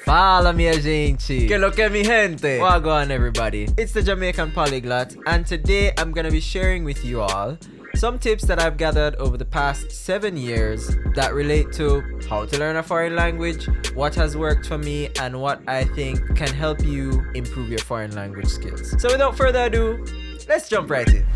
Fala, minha gente! Que lo que mi gente? Wagwan, everybody. It's the Jamaican Polyglot, and today I'm gonna be sharing with you all some tips that I've gathered over the past 7 years that relate to how to learn a foreign language, what has worked for me, and what I think can help you improve your foreign language skills. So without further ado, let's jump right in.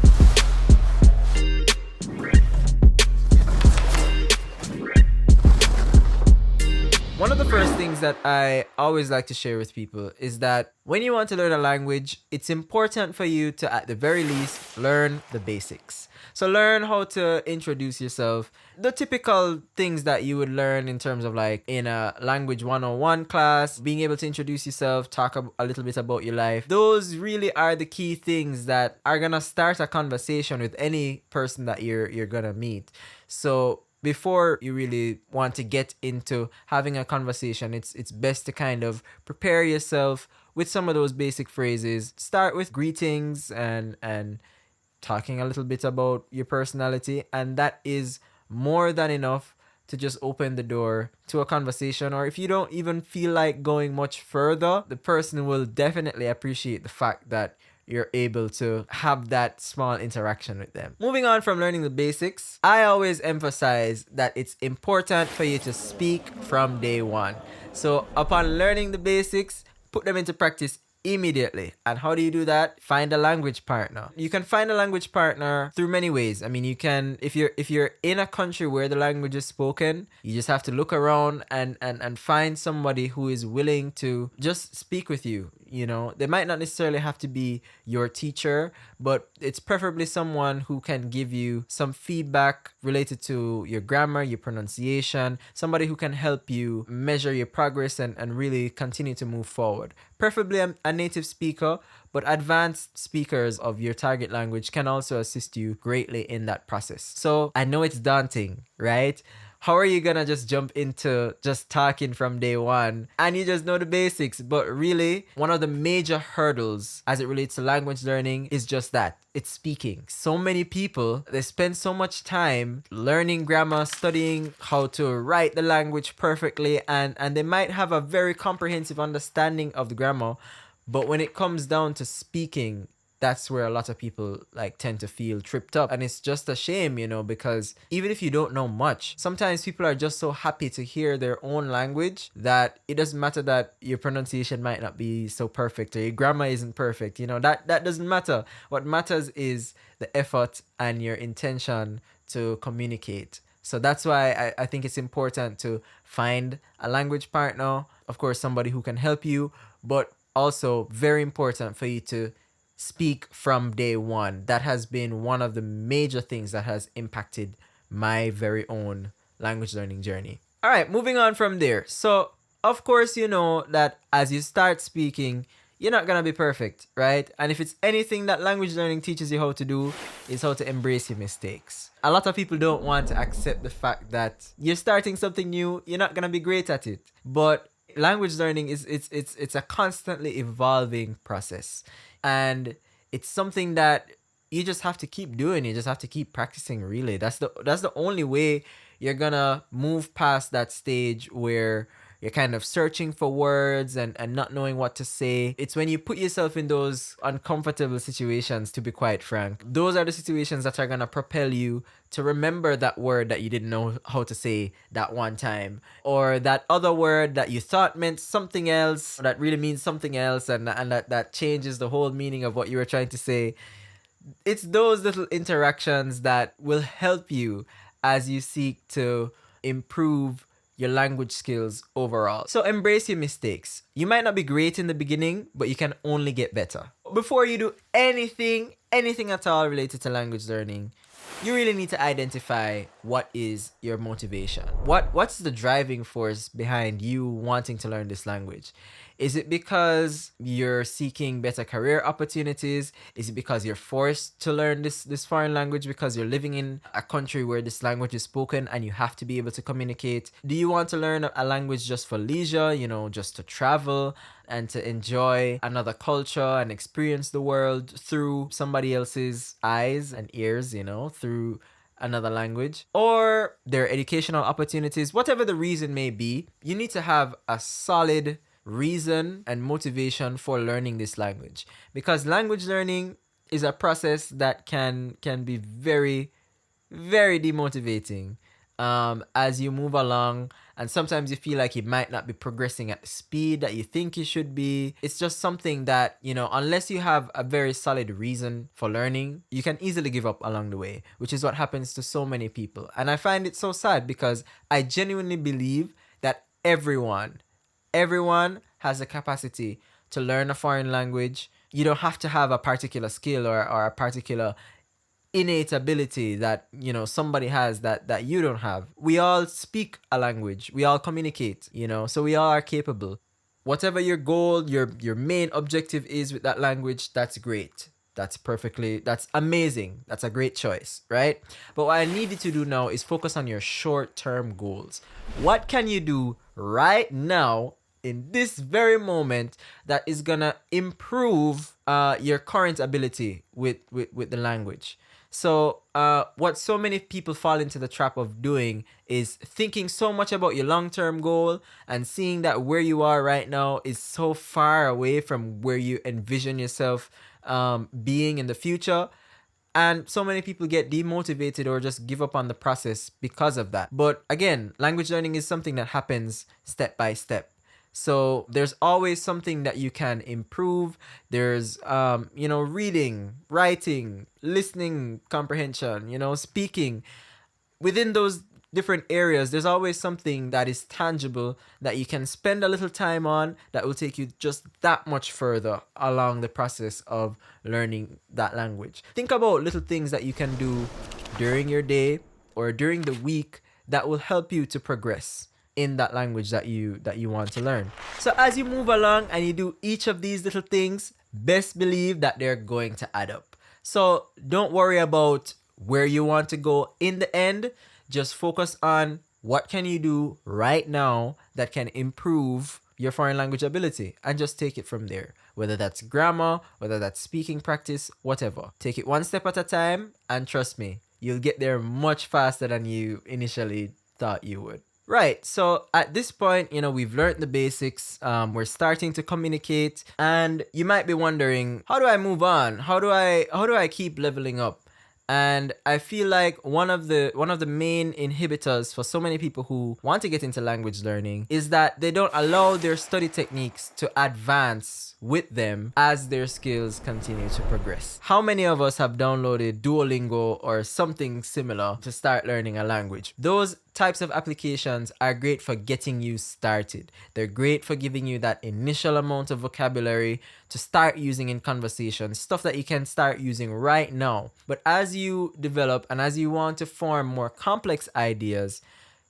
One of the first things that I always like to share with people is that when you want to learn a language, it's important for you to, at the very least, learn the basics. So learn how to introduce yourself, the typical things that you would learn in terms of like in a language 101 class, being able to introduce yourself, talk a little bit about your life. Those really are the key things that are going to start a conversation with any person that you're going to meet. So before you really want to get into having a conversation, it's best to kind of prepare yourself with some of those basic phrases. Start with greetings and talking a little bit about your personality, and that is more than enough to just open the door to a conversation. Or if you don't even feel like going much further, the person will definitely appreciate the fact that you're able to have that small interaction with them. Moving on from learning the basics, I always emphasize that it's important for you to speak from day one. So upon learning the basics, put them into practice immediately. And how do you do that? Find a language partner. You can find a language partner through many ways. I mean, you can, if you're in a country where the language is spoken, you just have to look around and find somebody who is willing to just speak with you. You know, they might not necessarily have to be your teacher, but it's preferably someone who can give you some feedback related to your grammar, your pronunciation, somebody who can help you measure your progress and really continue to move forward. Preferably a native speaker, but advanced speakers of your target language can also assist you greatly in that process. So I know it's daunting, right? How are you gonna just jump into just talking from day one and you just know the basics? But really, one of the major hurdles as it relates to language learning is just that. It's speaking. So many people, they spend so much time learning grammar, studying how to write the language perfectly, and they might have a very comprehensive understanding of the grammar. But when it comes down to speaking, that's where a lot of people like tend to feel tripped up. And it's just a shame, you know, because even if you don't know much, sometimes people are just so happy to hear their own language that it doesn't matter that your pronunciation might not be so perfect or your grammar isn't perfect. You know, that doesn't matter. What matters is the effort and your intention to communicate. So that's why I think it's important to find a language partner, of course, somebody who can help you, but also very important for you to speak from day one. That has been one of the major things that has impacted my very own language learning journey. All right, moving on from there. So, of course, you know that as you start speaking, you're not going to be perfect, right? And if it's anything that language learning teaches you how to do, is how to embrace your mistakes. A lot of people don't want to accept the fact that you're starting something new, you're not going to be great at it. But language learning it's a constantly evolving process. And it's something that you just have to keep doing. You just have to keep practicing, really. That's the only way you're gonna move past that stage where you're kind of searching for words and not knowing what to say. It's when you put yourself in those uncomfortable situations, to be quite frank. Those are the situations that are gonna propel you to remember that word that you didn't know how to say that one time. Or that other word that you thought meant something else, that really means something else, and that changes the whole meaning of what you were trying to say. It's those little interactions that will help you as you seek to improve your language skills overall. So embrace your mistakes. You might not be great in the beginning, but you can only get better. Before you do anything at all related to language learning, you really need to identify what is your motivation. What's the driving force behind you wanting to learn this language? Is it because you're seeking better career opportunities? Is it because you're forced to learn this foreign language because you're living in a country where this language is spoken and you have to be able to communicate? Do you want to learn a language just for leisure, you know, just to travel and to enjoy another culture and experience the world through somebody else's eyes and ears, you know, through another language? Or there are educational opportunities? Whatever the reason may be, you need to have a solid reason and motivation for learning this language. Because language learning is a process that can be very, very demotivating as you move along, and sometimes you feel like you might not be progressing at the speed that you think you should be. It's just something that, unless you have a very solid reason for learning, you can easily give up along the way, which is what happens to so many people. And I find it so sad because I genuinely believe that everyone has the capacity to learn a foreign language. You don't have to have a particular skill or a particular innate ability that somebody has that you don't have. We all speak a language, we all communicate, so we all are capable. Whatever your goal, your main objective is with that language, that's great. That's amazing. That's a great choice, right? But what I need you to do now is focus on your short-term goals. What can you do right now in this very moment that is gonna improve your current ability with the language? So what so many people fall into the trap of doing is thinking so much about your long-term goal and seeing that where you are right now is so far away from where you envision yourself being in the future. And so many people get demotivated or just give up on the process because of that. But again, language learning is something that happens step by step. So there's always something that you can improve. There's, reading, writing, listening comprehension, speaking. Within those different areas, there's always something that is tangible that you can spend a little time on that will take you just that much further along the process of learning that language. Think about little things that you can do during your day or during the week that will help you to progress in that language that you want to learn. So as you move along and you do each of these little things, best believe that they're going to add up. So don't worry about where you want to go in the end. Just focus on what can you do right now that can improve your foreign language ability, and just take it from there. Whether that's grammar, whether that's speaking practice, whatever. Take it one step at a time, and trust me, you'll get there much faster than you initially thought you would. Right, so at this point, we've learned the basics. We're starting to communicate, and you might be wondering, how do I move on? How do I keep leveling up? And I feel like one of the main inhibitors for so many people who want to get into language learning is that they don't allow their study techniques to advance with them as their skills continue to progress. How many of us have downloaded Duolingo or something similar to start learning a language? Those types of applications are great for getting you started. They're great for giving you that initial amount of vocabulary to start using in conversation, stuff that you can start using right now. But as you develop and as you want to form more complex ideas,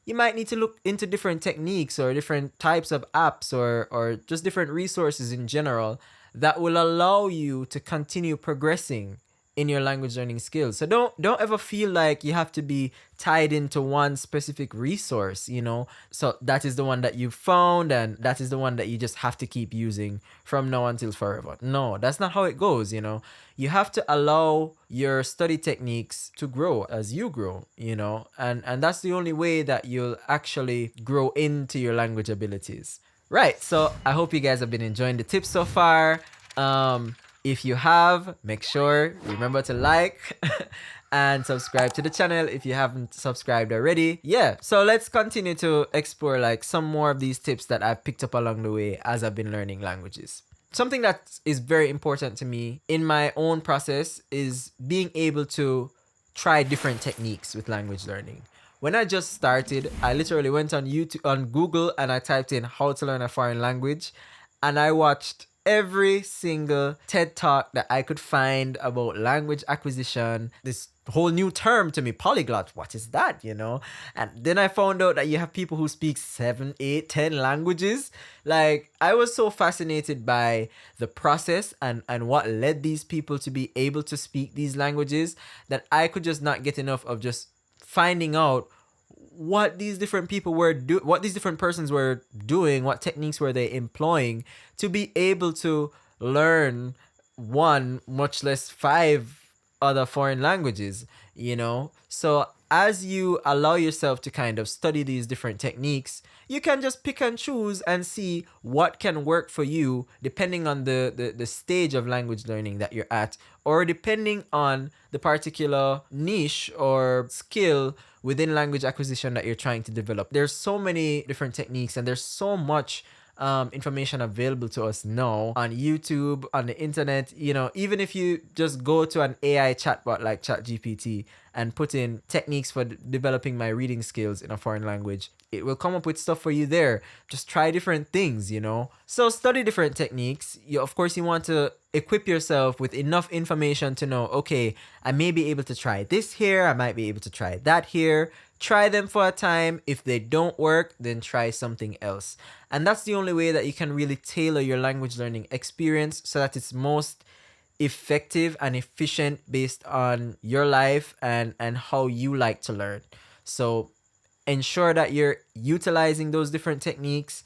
you might need to look into different techniques or different types of apps or just different resources in general that will allow you to continue progressing in your language learning skills. So don't ever feel like you have to be tied into one specific resource, So that is the one that you found and that is the one that you just have to keep using from now until forever. No, that's not how it goes, You have to allow your study techniques to grow as you grow, and that's the only way that you'll actually grow into your language abilities. Right, so I hope you guys have been enjoying the tips so far. If you have, make sure remember to like and subscribe to the channel if you haven't subscribed already. Yeah, so let's continue to explore some more of these tips that I've picked up along the way as I've been learning languages. Something that is very important to me in my own process is being able to try different techniques with language learning. When I just started, I literally went on Google, and I typed in how to learn a foreign language, and I watched every single TED Talk that I could find about language acquisition. This whole new term to me, polyglot. What is that, And then I found out that you have people who speak 7, 8, 10 languages. I was so fascinated by the process and what led these people to be able to speak these languages that I could just not get enough of just finding out what these different people what these different persons were doing, what techniques were they employing to be able to learn one, much less 5 other foreign languages, So as you allow yourself to kind of study these different techniques, you can just pick and choose and see what can work for you depending on the stage of language learning that you're at, or depending on the particular niche or skill within language acquisition that you're trying to develop. There's so many different techniques, and there's so much information available to us now on YouTube, on the internet. Even if you just go to an AI chatbot like ChatGPT and put in techniques for developing my reading skills in a foreign language, it will come up with stuff for you there. Just try different things. So study different techniques. Of course, you want to equip yourself with enough information to know, okay, I may be able to try this here, I might be able to try that here. Try them for a time. If they don't work, then try something else. And that's the only way that you can really tailor your language learning experience so that it's most effective and efficient based on your life and how you like to learn. So ensure that you're utilizing those different techniques,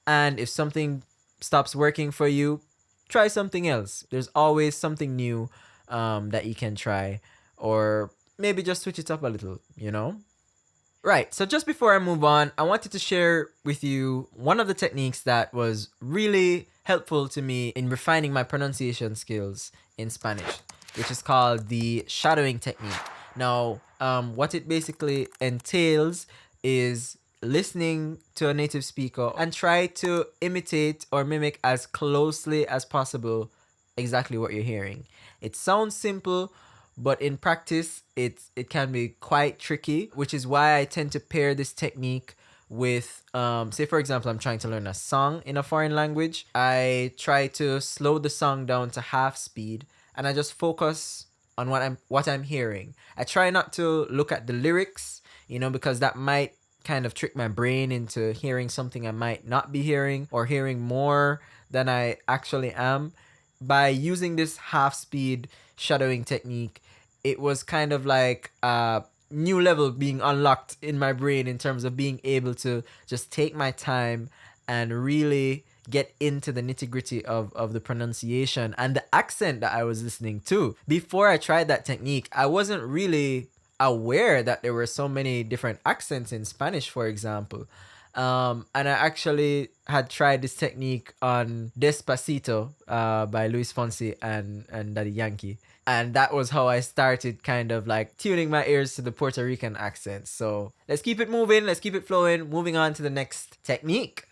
and if something stops working for you, try something else. There's always something new that you can try, or maybe just switch it up a little. Right, so just before I move on, I wanted to share with you one of the techniques that was really helpful to me in refining my pronunciation skills in Spanish, which is called the shadowing technique. Now, what it basically entails is listening to a native speaker and try to imitate or mimic as closely as possible exactly what you're hearing. It sounds simple, but in practice, it can be quite tricky, which is why I tend to pair this technique with, say for example, I'm trying to learn a song in a foreign language. I try to slow the song down to half speed, and I just focus on what I'm hearing. I try not to look at the lyrics, because that might kind of trick my brain into hearing something I might not be hearing, or hearing more than I actually am. By using this half speed shadowing technique, it was kind of like a new level being unlocked in my brain in terms of being able to just take my time and really get into the nitty-gritty of the pronunciation and the accent that I was listening to. Before I tried that technique, I wasn't really aware that there were so many different accents in Spanish, for example. And I actually had tried this technique on Despacito by Luis Fonsi and Daddy Yankee. And that was how I started kind of like tuning my ears to the Puerto Rican accent. So let's keep it moving. Let's keep it flowing. Moving on to the next technique.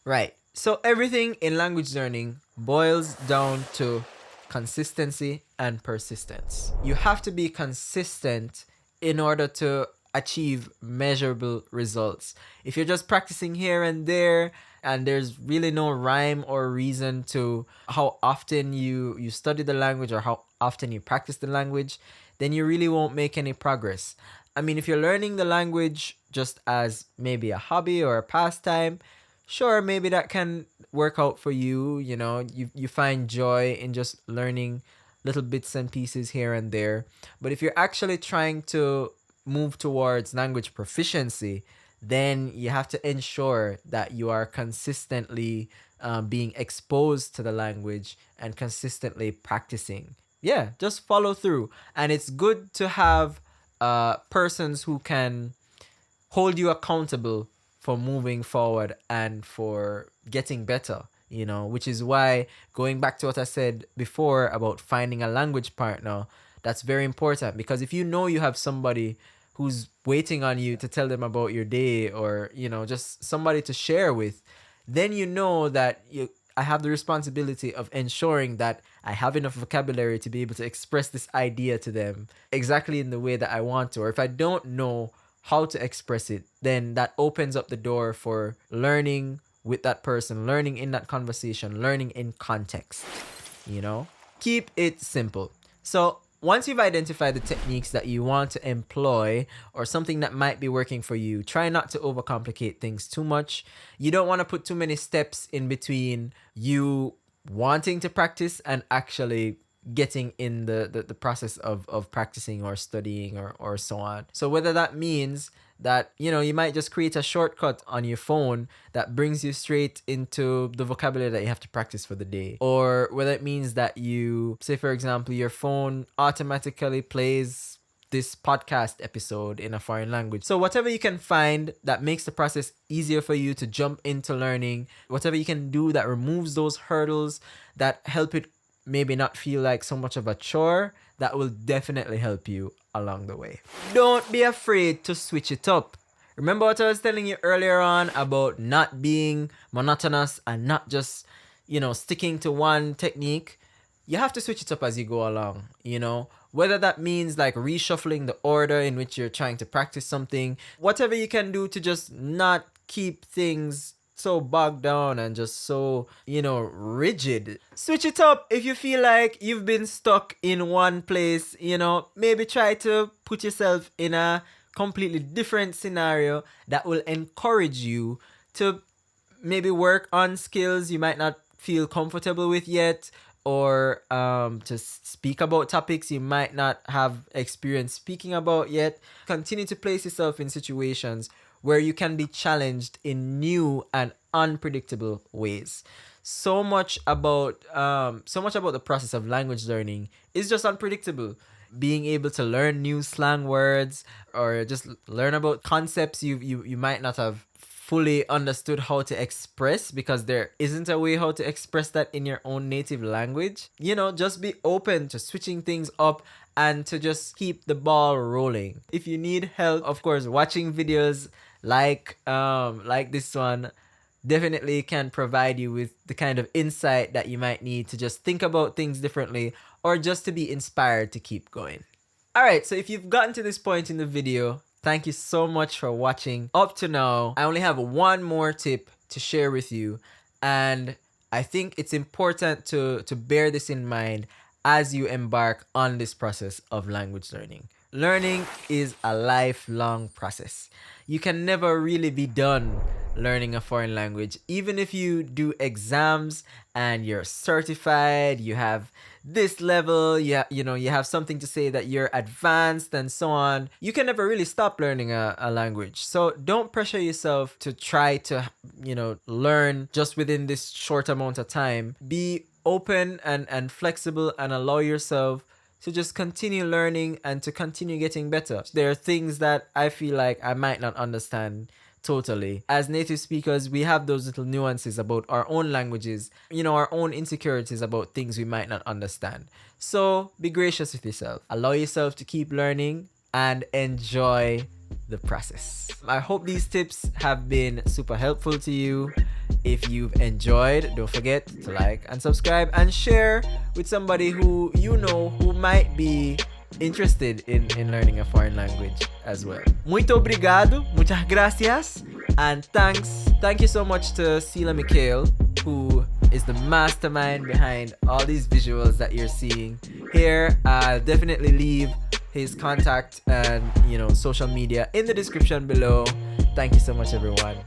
Right. So everything in language learning boils down to consistency and persistence. You have to be consistent in order to achieve measurable results. If you're just practicing here and there, and there's really no rhyme or reason to how often you study the language or how often you practice the language, then you really won't make any progress. I mean, if you're learning the language just as maybe a hobby or a pastime, sure, maybe that can work out for you. You find joy in just learning little bits and pieces here and there. But if you're actually trying to move towards language proficiency, then you have to ensure that you are consistently being exposed to the language and consistently practicing. Yeah, just follow through. And it's good to have persons who can hold you accountable for moving forward and for getting better, which is why, going back to what I said before about finding a language partner, that's very important. Because if you know you have somebody who's waiting on you to tell them about your day, or just somebody to share with, then you know that I have the responsibility of ensuring that I have enough vocabulary to be able to express this idea to them exactly in the way that I want to. Or if I don't know how to express it, then that opens up the door for learning with that person, learning in that conversation, learning in context. Keep it simple. So once you've identified the techniques that you want to employ or something that might be working for you, try not to overcomplicate things too much. You don't want to put too many steps in between you wanting to practice and actually getting in the process of practicing or studying or so on. So whether that means that, you might just create a shortcut on your phone that brings you straight into the vocabulary that you have to practice for the day. Or whether it means that you, say for example, your phone automatically plays this podcast episode in a foreign language. So whatever you can find that makes the process easier for you to jump into learning, whatever you can do that removes those hurdles, that help it maybe not feel like so much of a chore, that will definitely help you along the way. Don't be afraid to switch it up. Remember what I was telling you earlier on about not being monotonous and not just, sticking to one technique? You have to switch it up as you go along, whether that means like reshuffling the order in which you're trying to practice something, whatever you can do to just not keep things so bogged down and just so, rigid. Switch it up. If you feel like you've been stuck in one place, maybe try to put yourself in a completely different scenario that will encourage you to maybe work on skills you might not feel comfortable with yet, or to speak about topics you might not have experience speaking about yet. Continue to place yourself in situations where you can be challenged in new and unpredictable ways. So much about the process of language learning is just unpredictable. Being able to learn new slang words or just learn about concepts you might not have fully understood how to express because there isn't a way how to express that in your own native language. Just be open to switching things up and to just keep the ball rolling. If you need help, of course, watching videos like this one definitely can provide you with the kind of insight that you might need to just think about things differently or just to be inspired to keep going. Alright, so if you've gotten to this point in the video, thank you so much for watching up to now. I only have one more tip to share with you, and I think it's important to bear this in mind as you embark on this process of language learning. Learning is a lifelong process. You can never really be done learning a foreign language. Even if you do exams and you're certified, you have this level, you have something to say that you're advanced and so on, you can never really stop learning a language. So don't pressure yourself to try to, learn just within this short amount of time. Be open and flexible and allow yourself to just continue learning and to continue getting better. There are things that I feel like I might not understand totally. As native speakers, we have those little nuances about our own languages, our own insecurities about things we might not understand. So be gracious with yourself. Allow yourself to keep learning and enjoy the process. I hope these tips have been super helpful to you. If you've enjoyed, don't forget to like and subscribe and share with somebody who who might be interested in learning a foreign language as well. Muito obrigado, muchas gracias, and thanks. Thank you so much to Sila Mikhail, who is the mastermind behind all these visuals that you're seeing here. I'll definitely leave his contact and social media in the description below. Thank you so much, everyone.